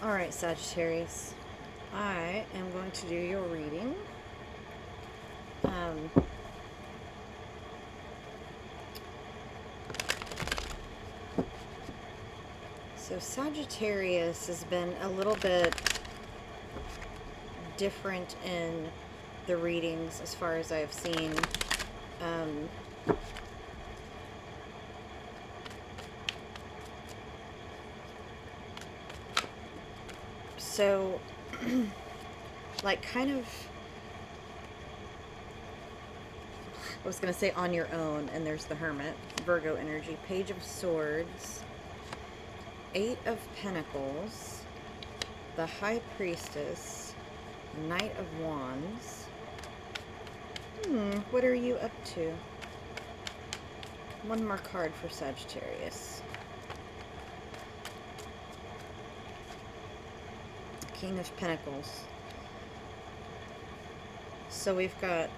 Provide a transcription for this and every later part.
Alright, Sagittarius. I am going to do your reading. Um, so Sagittarius has been a little bit different in the readings as far as I've seen. Um, so, like, kind of, I was going to say on your own, and there's the Hermit, Virgo energy, Page of Swords, Eight of Pentacles, the High Priestess, Knight of Wands. What are you up to? One more card for Sagittarius. King of Pentacles. So we've got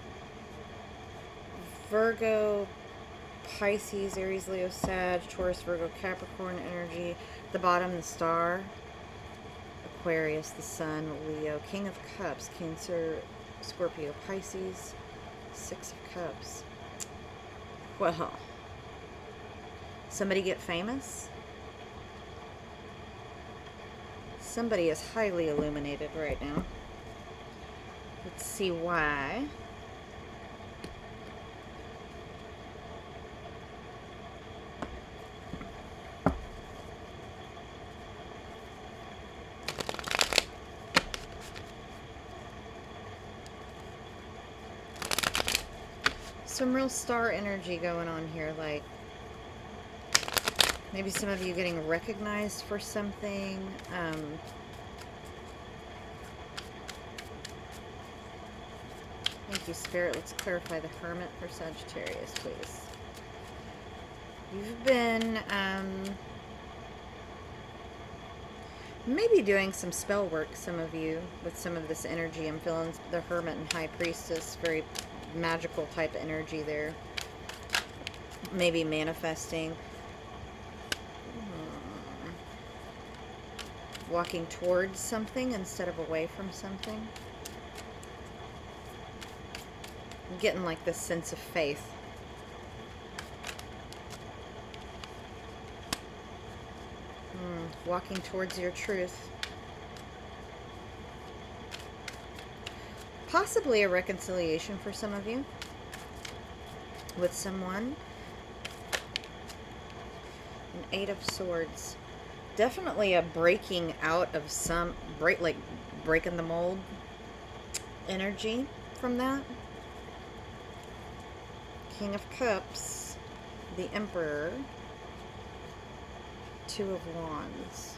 Virgo, Pisces, Aries, Leo, Sag, Taurus, Virgo, Capricorn energy. The bottom, the Star, Aquarius, the Sun, Leo, King of Cups, Cancer, Scorpio, Pisces, Six of Cups. Well, somebody get famous? Somebody is highly illuminated right now. Let's see why. Some real star energy going on here, like maybe some of you getting recognized for something. Thank you, Spirit. Let's clarify the Hermit for Sagittarius, please. You've been maybe doing some spell work, some of you, with some of this energy. I'm feeling the Hermit and High Priestess, very magical type energy there. Maybe manifesting. Walking towards something instead of away from something. I'm getting like this sense of faith. Walking towards your truth. Possibly a reconciliation for some of you with someone. An Eight of Swords. Definitely a breaking out of some, breaking the mold energy from that. King of Cups, the Emperor, Two of Wands.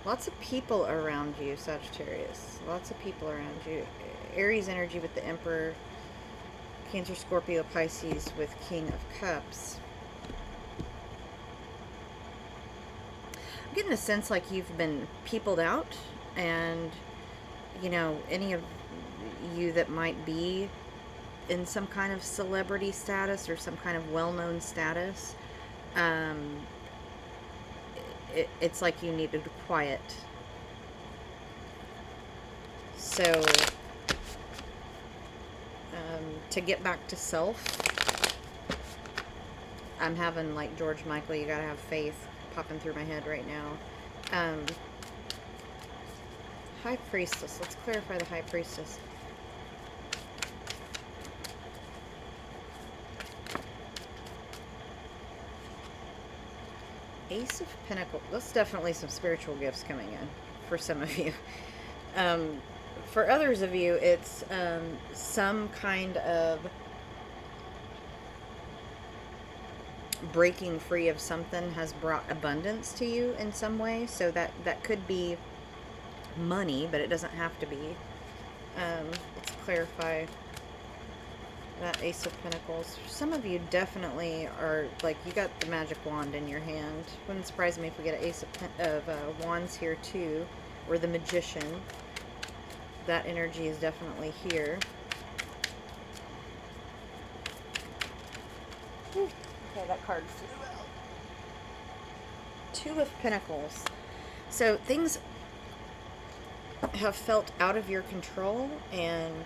Lots of people around you, Sagittarius. Lots of people around you. Aries energy with the Emperor, Cancer, Scorpio, Pisces with King of Cups. I'm getting a sense like you've been peopled out, and, you know, any of you that might be in some kind of celebrity status or some kind of well-known status, it's like you needed quiet. So, to get back to self, I'm having like George Michael, you gotta have faith, popping through my head right now. High Priestess. Let's clarify the High Priestess. Ace of Pentacles. That's definitely some spiritual gifts coming in for some of you. For others of you, it's some kind of breaking free of something has brought abundance to you in some way. So that could be money, but it doesn't have to be. Let's clarify that Ace of Pentacles. Some of you definitely are, like, you got the magic wand in your hand. Wouldn't surprise me if we get an Ace of Wands here too, or the Magician. That energy is definitely here. Okay, that card flew out. Two of Pentacles. So things have felt out of your control, and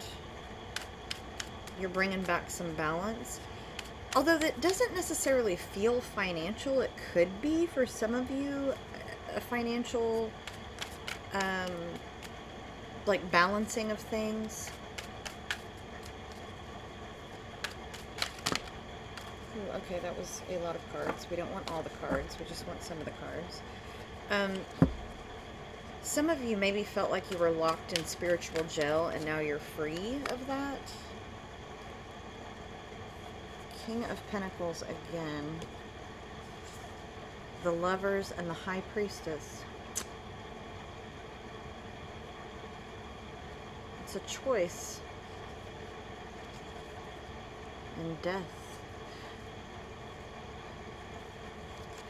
you're bringing back some balance. Although that doesn't necessarily feel financial, it could be for some of you a financial, um, like balancing of things. Ooh, okay, that was a lot of cards. We don't want all the cards. We just want some of the cards. Some of you maybe felt like you were locked in spiritual jail, and now you're free of that. King of Pentacles again. The Lovers and the High Priestess. It's a choice. And death.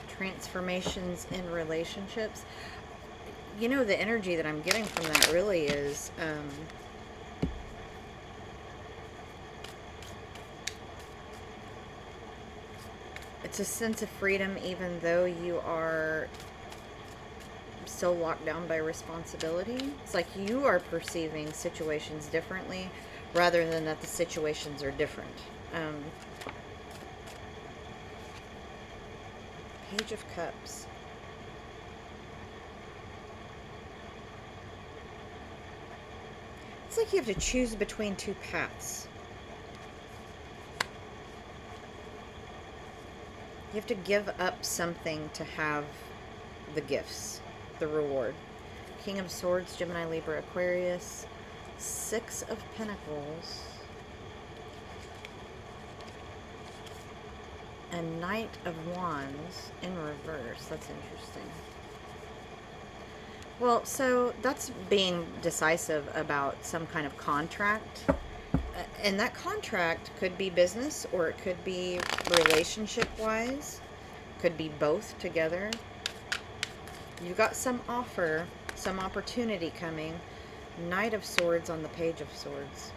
Transformations in relationships. You know, the energy that I'm getting from that really is it's a sense of freedom, even though you are still locked down by responsibility. It's like you are perceiving situations differently rather than that the situations are different. Page of Cups. It's like you have to choose between two paths. You have to give up something to have the gifts, the reward. King of Swords, Gemini, Libra, Aquarius. Six of Pentacles. And Knight of Wands in reverse. That's interesting. Well, so that's being decisive about some kind of contract. And that contract could be business, or it could be relationship-wise. Could be both together. You've got some offer, some opportunity coming. Knight of Swords on the Page of Swords.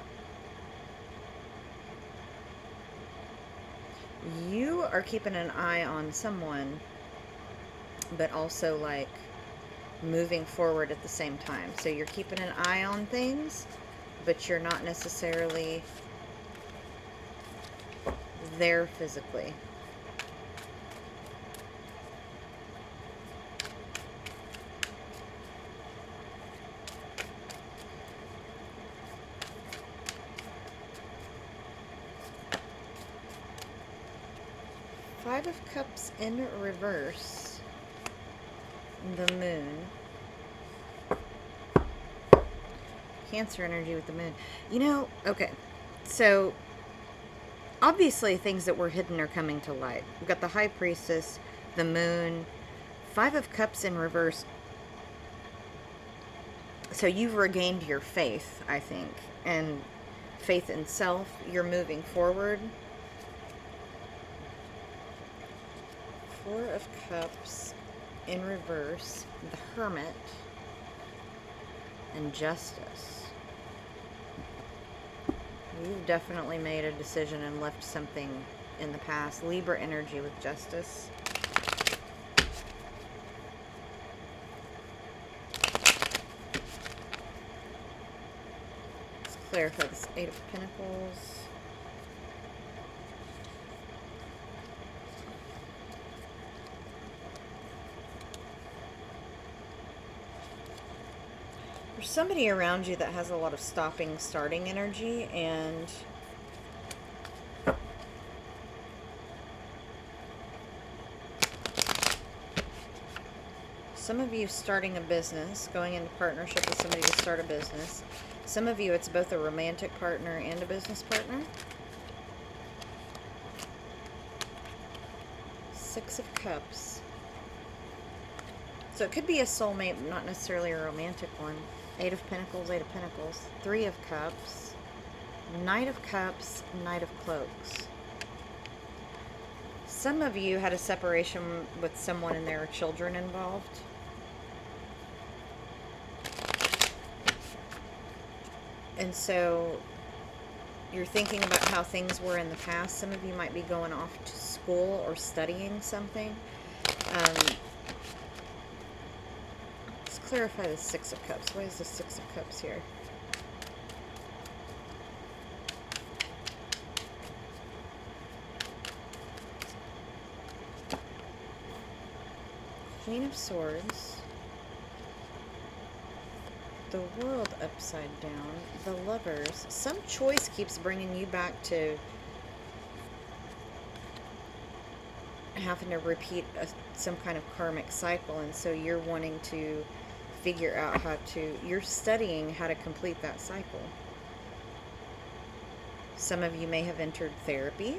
You are keeping an eye on someone, but also like moving forward at the same time. So you're keeping an eye on things, but you're not necessarily there physically. Five of Cups in reverse. The Moon. Cancer energy with the Moon. You know, okay, so obviously things that were hidden are coming to light. We've got the High Priestess, the Moon, Five of Cups in reverse. So you've regained your faith, I think, and faith in self. You're moving forward. Four of Cups in reverse, the Hermit, and Justice. You've definitely made a decision and left something in the past. Libra energy with Justice. Let's clarify this. Eight of Pentacles. There's somebody around you that has a lot of stopping, starting energy, and some of you starting a business, going into partnership with somebody to start a business. Some of you, it's both a romantic partner and a business partner. Six of Cups. So it could be a soulmate, but not necessarily a romantic one. Eight of Pentacles, Eight of Pentacles. Three of Cups. Knight of Cups, Knight of Cloaks. Some of you had a separation with someone and there are children involved. And so you're thinking about how things were in the past. Some of you might be going off to school or studying something. Let's clarify the Six of Cups. Why is the Six of Cups here? Queen of Swords. The World upside down. The Lovers. Some choice keeps bringing you back to having to repeat some kind of karmic cycle, and so you're wanting to figure out how to, you're studying how to complete that cycle. Some of you may have entered therapy.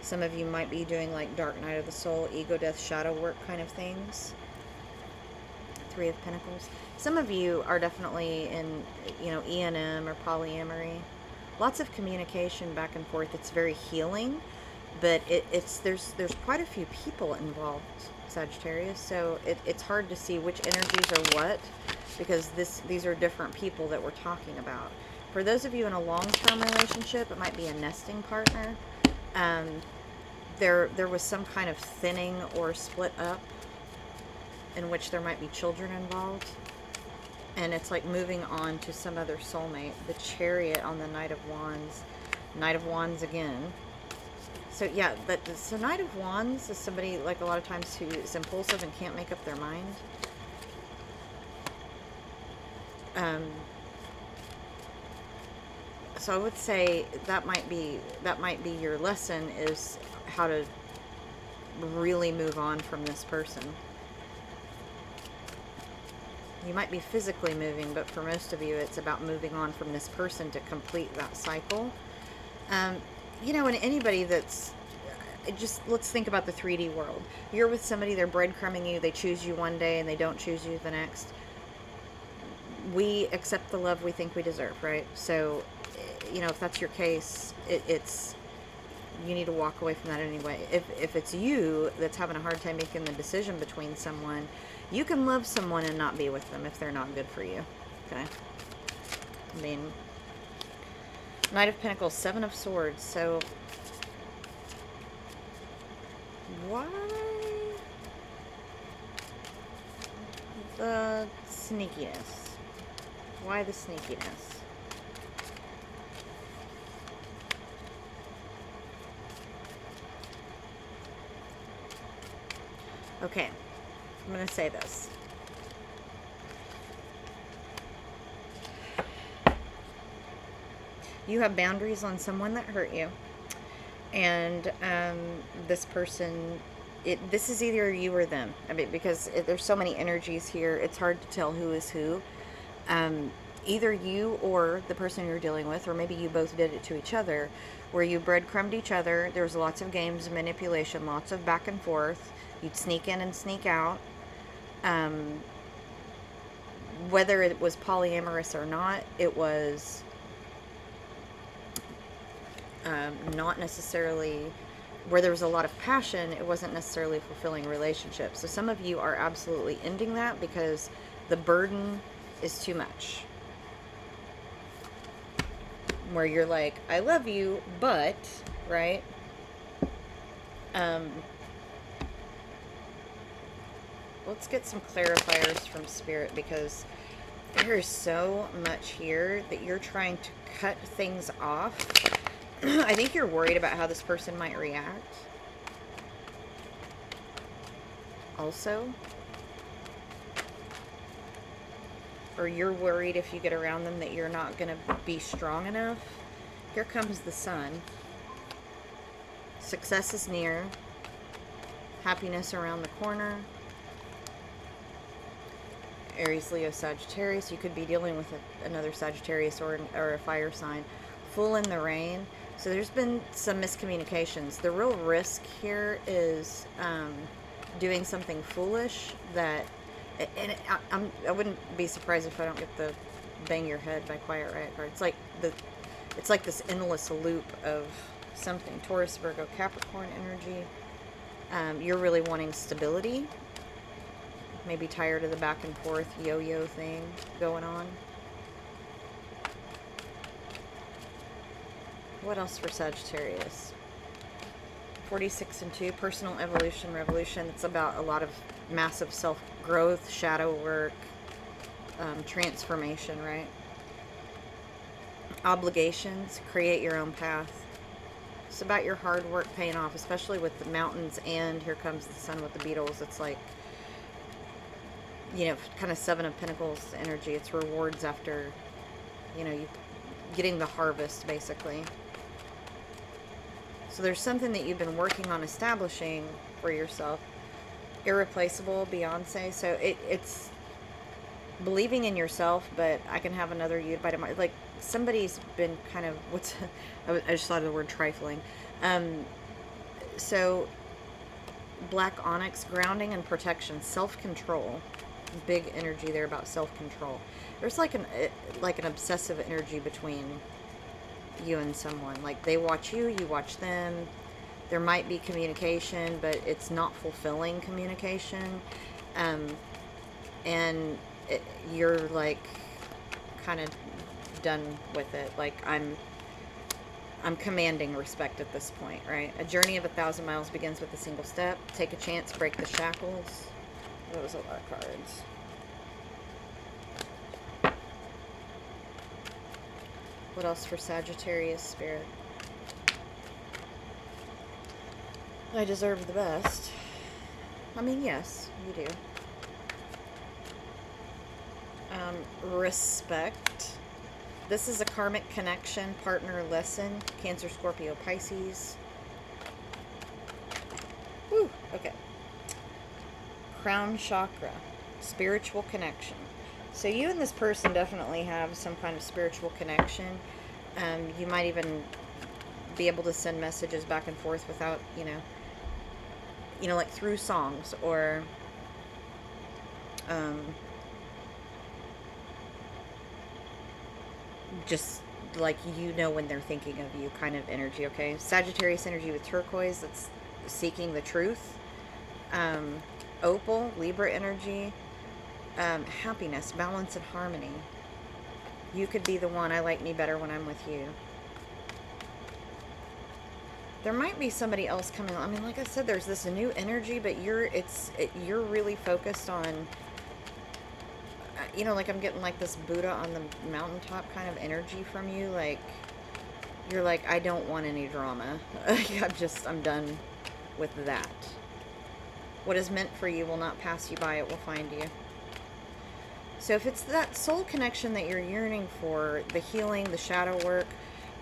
Some of you might be doing like Dark Night of the Soul, ego death, shadow work kind of things. Three of Pentacles. Some of you are definitely in, you know, E&M or polyamory. Lots of communication back and forth. It's very healing, but there's quite a few people involved, Sagittarius. So it's hard to see which energies are what, because these are different people that we're talking about. For those of you in a long-term relationship, it might be a nesting partner. There was some kind of thinning or split up in which there might be children involved. And it's like moving on to some other soulmate. The Chariot on the Knight of Wands. Knight of Wands again. So yeah, so Knight of Wands is somebody, like, a lot of times who is impulsive and can't make up their mind. So I would say that might be your lesson, is how to really move on from this person. You might be physically moving, but for most of you, it's about moving on from this person to complete that cycle. You know, and anybody that's, let's think about the 3D world. You're with somebody, they're breadcrumbing you, they choose you one day and they don't choose you the next. We accept the love we think we deserve, right? So, you know, if that's your case, you need to walk away from that anyway. If it's you that's having a hard time making the decision between someone, you can love someone and not be with them if they're not good for you. Okay? I mean, Knight of Pentacles, Seven of Swords. So, why the sneakiness? Why the sneakiness? Okay, I'm going to say this. You have boundaries on someone that hurt you. And this person, this is either you or them. I mean, because there's so many energies here, it's hard to tell who is who. Either you or the person you're dealing with, or maybe you both did it to each other, where you breadcrumbed each other. There was lots of games, manipulation, lots of back and forth. You'd sneak in and sneak out. Whether it was polyamorous or not, it was not necessarily, where there was a lot of passion, it wasn't necessarily a fulfilling relationship. So some of you are absolutely ending that because the burden is too much. Where you're like, I love you, but, right? Let's get some clarifiers from Spirit, because there is so much here that you're trying to cut things off. I think you're worried about how this person might react. Also. Or you're worried if you get around them that you're not going to be strong enough. Here comes the Sun. Success is near. Happiness around the corner. Aries, Leo, Sagittarius. You could be dealing with another Sagittarius or a fire sign. Full in the rain. So there's been some miscommunications. The real risk here is doing something foolish that, and I wouldn't be surprised if I don't get the bang your head by Quiet Riot card. It's like this endless loop of something. Taurus, Virgo, Capricorn energy. You're really wanting stability. Maybe tired of the back and forth yo-yo thing going on. What else for Sagittarius? 46 and 2, personal evolution, revolution. It's about a lot of massive self-growth, shadow work, transformation, right? Obligations, create your own path. It's about your hard work paying off, especially with the mountains, and here comes the sun with the beetles. It's like, you know, kind of Seven of Pentacles energy. It's rewards after, you know, you getting the harvest, basically. So there's something that you've been working on establishing for yourself. Irreplaceable, Beyonce. So it's believing in yourself, but I can have another you by tomorrow. Like, somebody's been kind of, I just thought of the word trifling. So black onyx, grounding and protection, self-control. Big energy there about self-control. There's like an obsessive energy between you and someone. Like, they watch you, you watch them. There might be communication, but it's not fulfilling communication. And you're like kind of done with it. Like, I'm commanding respect at this point, right? A journey of 1,000 miles begins with a single step. Take a chance, break the shackles. That was a lot of cards. What else for Sagittarius spirit? I deserve the best. I mean, yes, you do. Respect. This is a karmic connection, partner lesson. Cancer, Scorpio, Pisces. Woo, okay. Crown chakra, spiritual connection. So you and this person definitely have some kind of spiritual connection. You might even be able to send messages back and forth without, you know, like through songs, or just like, you know, when they're thinking of you kind of energy, okay? Sagittarius energy with turquoise, that's seeking the truth. Opal, Libra energy, happiness, balance, and harmony. You could be the one. I like me better when I'm with you. There might be somebody else coming. I mean, like I said, there's this new energy, but you're really focused on, you know, like, I'm getting like this Buddha on the mountaintop kind of energy from you. Like, you're like, I don't want any drama. I'm done with that. What is meant for you will not pass you by. It will find you. So if it's that soul connection that you're yearning for, the healing, the shadow work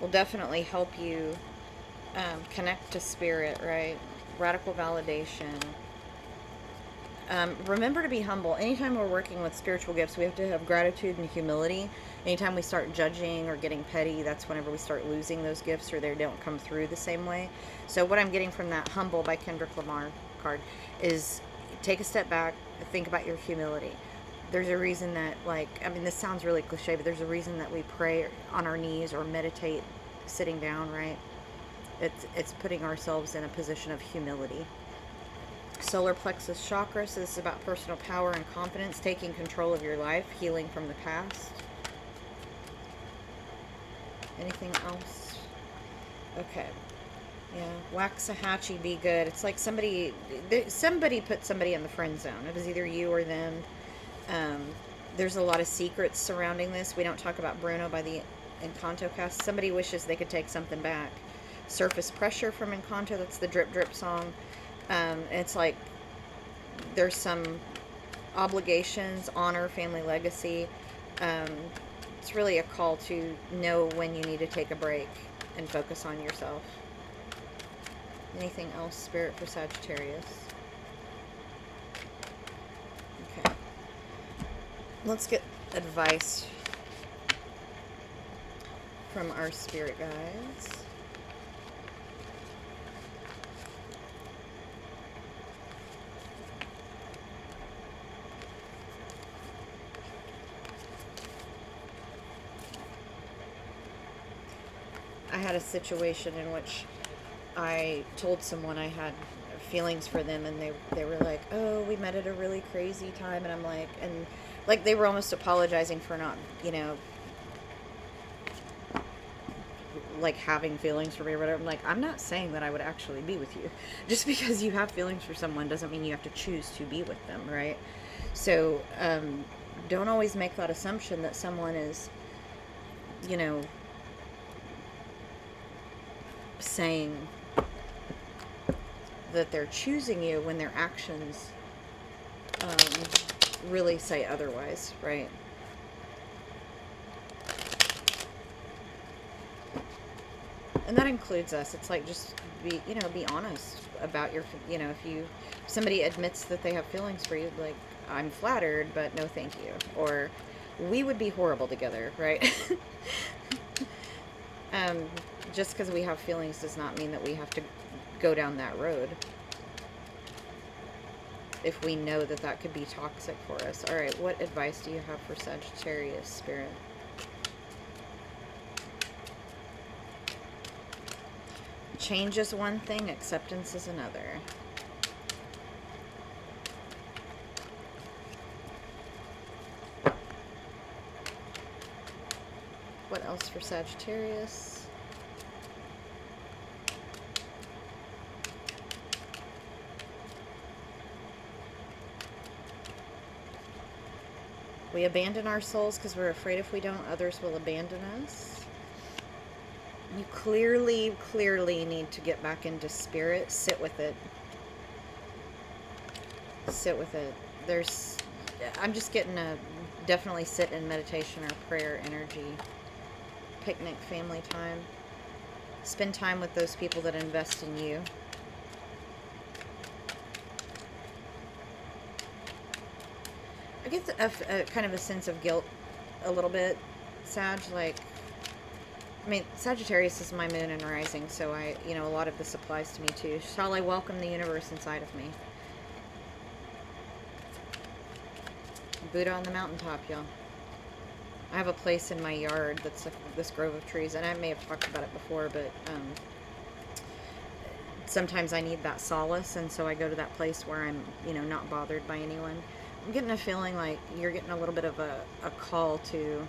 will definitely help you connect to spirit, right? Radical validation. Remember to be humble. Anytime we're working with spiritual gifts, we have to have gratitude and humility. Anytime we start judging or getting petty, that's whenever we start losing those gifts, or they don't come through the same way. So what I'm getting from that Humble by Kendrick Lamar card is, take a step back, think about your humility. There's a reason that, like, I mean, this sounds really cliche, but there's a reason that we pray on our knees or meditate sitting down, right? It's putting ourselves in a position of humility. Solar plexus chakra, so this is about personal power and confidence, taking control of your life, healing from the past. Anything else? Okay. Yeah, Waxahachie, be good. It's like somebody put somebody in the friend zone. It was either you or them. There's a lot of secrets surrounding this. We don't talk about Bruno by the Encanto cast. Somebody wishes they could take something back. Surface pressure from Encanto, that's the drip drip song. It's like there's some obligations, honor, family legacy. It's really a call to know when you need to take a break and focus on yourself. Anything else, Spirit, for Sagittarius? Okay. Let's get advice from our spirit guides. I had a situation in which I told someone I had feelings for them, and they were like, oh, we met at a really crazy time, and I'm like, and like, they were almost apologizing for not, you know, like having feelings for me or whatever. I'm like, I'm not saying that I would actually be with you. Just because you have feelings for someone doesn't mean you have to choose to be with them, right? So don't always make that assumption that someone is, you know, saying that they're choosing you when their actions really say otherwise, right? And that includes us. It's like, just be, be honest about your, if somebody admits that they have feelings for you, like, I'm flattered, but no thank you. Or, we would be horrible together, right? Just because we have feelings does not mean that we have to go down that road. If we know that that could be toxic for us. All right, what advice do you have for Sagittarius, Spirit? Change is one thing, acceptance is another. What else for Sagittarius? We abandon our souls because we're afraid if we don't, others will abandon us. You clearly need to get back into spirit. Sit with it. Sit with it. I'm just getting a definitely sit in meditation or prayer energy. Picnic, family time. Spend time with those people that invest in you. I get a kind of a sense of guilt a little bit, Sag, like, I mean, Sagittarius is my moon and rising, so a lot of this applies to me too. Shall I welcome the universe inside of me? Buddha on the mountaintop, y'all. I have a place in my yard that's this grove of trees, and I may have talked about it before, but sometimes I need that solace, and so I go to that place where I'm, not bothered by anyone. I'm getting a feeling like you're getting a little bit of a call to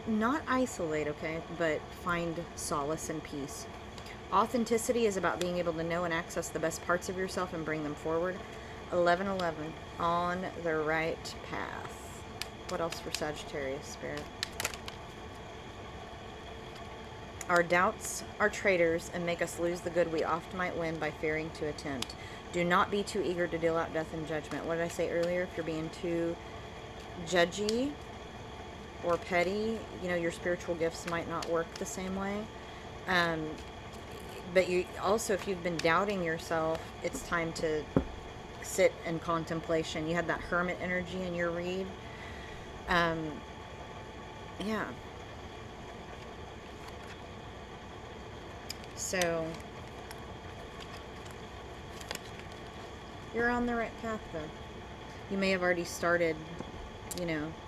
not isolate, okay, but find solace and peace. Authenticity is about being able to know and access the best parts of yourself and bring them forward. 1111, on the right path. What else for Sagittarius, Spirit? Our doubts are traitors and make us lose the good we oft might win by fearing to attempt. Do not be too eager to deal out death and judgment. What did I say earlier? If you're being too judgy or petty, your spiritual gifts might not work the same way. But you also, if you've been doubting yourself, it's time to sit in contemplation. You had that hermit energy in your read. Yeah. So you're on the right path, though. You may have already started,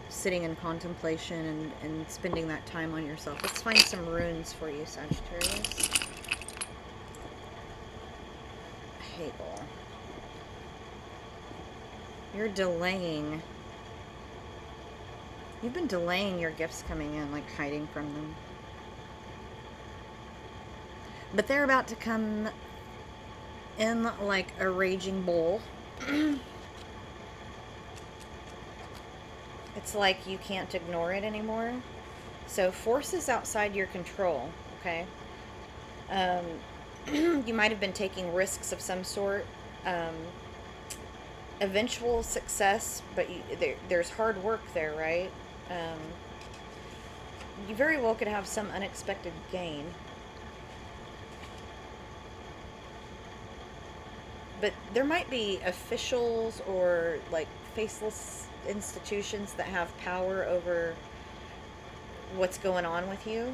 sitting in contemplation and spending that time on yourself. Let's find some runes for you, Sagittarius. Hegel. You're delaying. You've been delaying your gifts coming in, like hiding from them. But they're about to come in like a raging bull. It's like you can't ignore it anymore. So forces outside your control, okay? You might have been taking risks of some sort. Eventual success, but there's hard work there, right? You very well could have some unexpected gain. But there might be officials or like faceless institutions that have power over what's going on with you.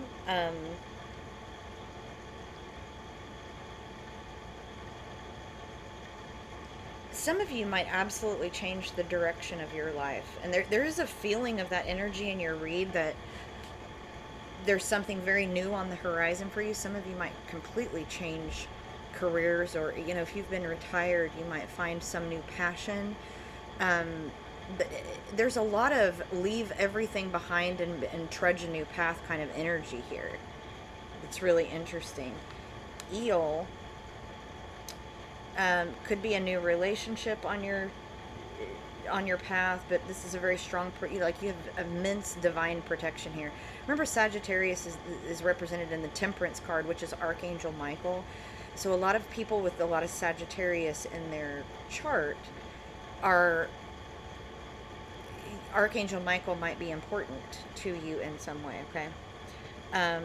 Some of you might absolutely change the direction of your life. And there is a feeling of that energy in your read that there's something very new on the horizon for you. Some of you might completely change careers, or if you've been retired, you might find some new passion. But there's a lot of leave everything behind and trudge a new path kind of energy here. It's really interesting. Eel could be a new relationship on your path, but this is a very strong, like you have immense divine protection here. Remember, Sagittarius is represented in the Temperance card, which is Archangel Michael. So a lot of people with a lot of Sagittarius in their chart are, Archangel Michael might be important to you in some way, okay? Um,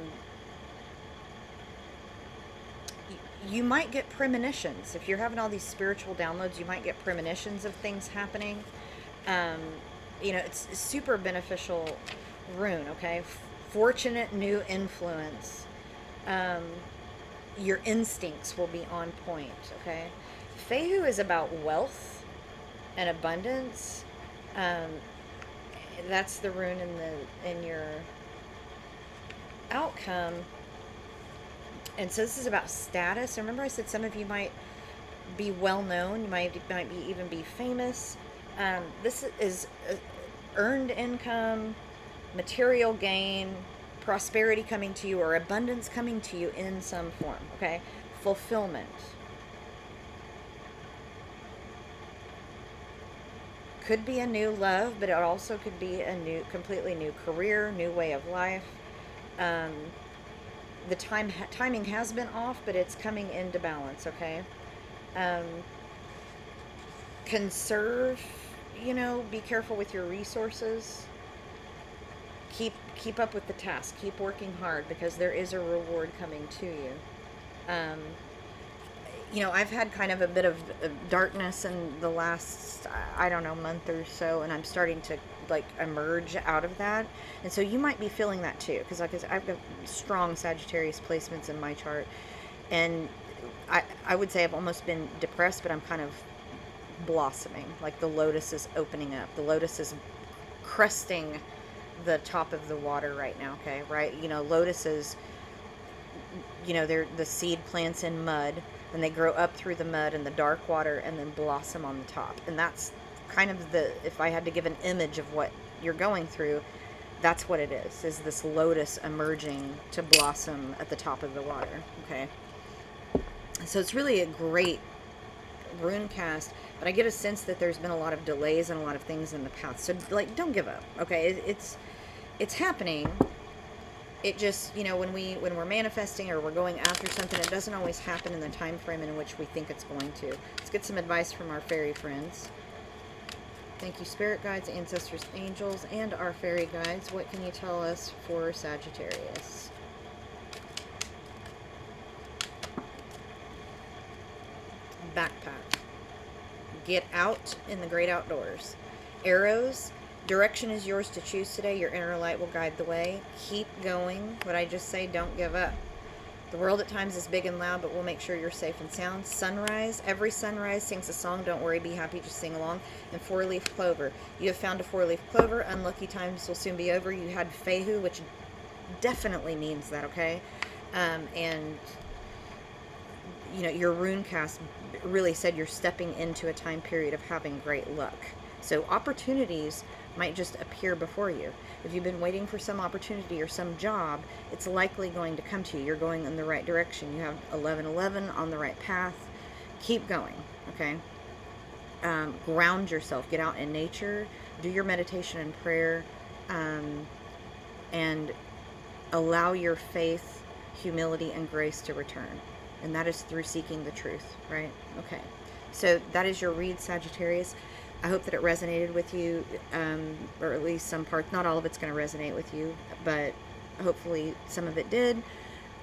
you might get premonitions. If you're having all these spiritual downloads, you might get premonitions of things happening. Um, it's a super beneficial rune, okay? Fortunate new influence. Your instincts will be on point, okay? Fehu is about wealth and abundance. That's the rune in your outcome. And so this is about status. Remember I said some of you might be well known. You might even be famous. This is earned income, material gain, prosperity coming to you, or abundance coming to you in some form, okay? Fulfillment. Could be a new love, but it also could be a completely new career, new way of life. The timing has been off, but it's coming into balance, okay? Conserve, be careful with your resources. Keep up with the task. Keep working hard, because there is a reward coming to you. I've had kind of a bit of darkness in the last, I don't know, month or so, and I'm starting to like emerge out of that. And so you might be feeling that too, because I've got strong Sagittarius placements in my chart, and I would say I've almost been depressed, but I'm kind of blossoming. Like the lotus is opening up. The lotus is cresting the top of the water right now, okay? Right? Lotuses, they're the seed plants in mud, and they grow up through the mud and the dark water and then blossom on the top. And that's kind of if I had to give an image of what you're going through, that's what it is this lotus emerging to blossom at the top of the water, okay? So it's really a great rune cast, but I get a sense that there's been a lot of delays and a lot of things in the past. So, like, don't give up, okay? It's happening. It just, when we're manifesting or we're going after something, it doesn't always happen in the time frame in which we think it's going to. Let's get some advice from our fairy friends. Thank you, spirit guides, ancestors, angels, and our fairy guides. What can you tell us for Sagittarius? Backpack. Get out in the great outdoors. Arrows. Direction is yours to choose today. Your inner light will guide the way. Keep going. What I just say, don't give up. The world at times is big and loud, but we'll make sure you're safe and sound. Sunrise. Every sunrise sings a song. Don't worry, be happy, just sing along. And four-leaf clover. You have found a four-leaf clover. Unlucky times will soon be over. You had Fehu, which definitely means that, okay? And your rune cast really said you're stepping into a time period of having great luck. So opportunities might just appear before you. If you've been waiting for some opportunity or some job, it's likely going to come to you. You're going in the right direction. You have 1111 on the right path. Keep going, okay? Ground yourself. Get out in nature. Do your meditation and prayer. And allow your faith, humility, and grace to return. And that is through seeking the truth, right? Okay. So that is your read, Sagittarius. I hope that it resonated with you, or at least some parts. Not all of it's going to resonate with you, but hopefully some of it did.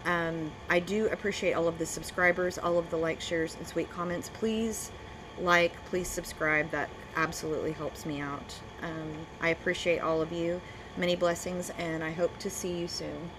I do appreciate all of the subscribers, all of the likes, shares, and sweet comments. Please like, please subscribe. That absolutely helps me out. I appreciate all of you. Many blessings, and I hope to see you soon.